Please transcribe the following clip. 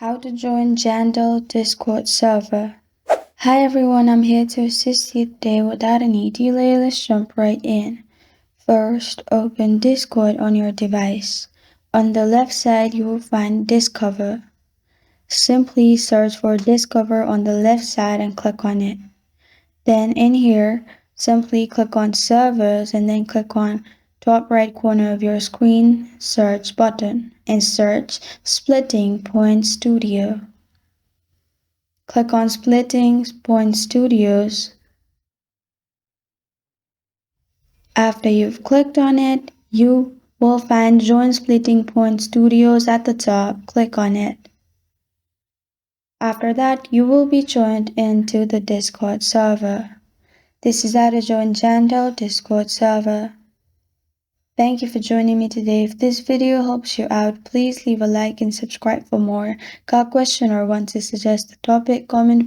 How to join Jandel Discord server. Hi everyone, I'm here to assist you today. Without any delay, let's jump right in. First, open Discord on your device. On the left side, you will find Discover. Simply search for Discover on the left side and click on it. Then in here, simply click on Servers and then click on top right corner of your screen, search button, and search Splitting Point Studio. Click on Splitting Point Studios. After you've clicked on it, you will find Join Splitting Point Studios at the top. Click on it. After that, you will be joined into the Discord server. This is how to join Jandel Discord server. Thank you for joining me today. If this video helps you out, please leave a like and subscribe for more. Got a question or want to suggest a topic, comment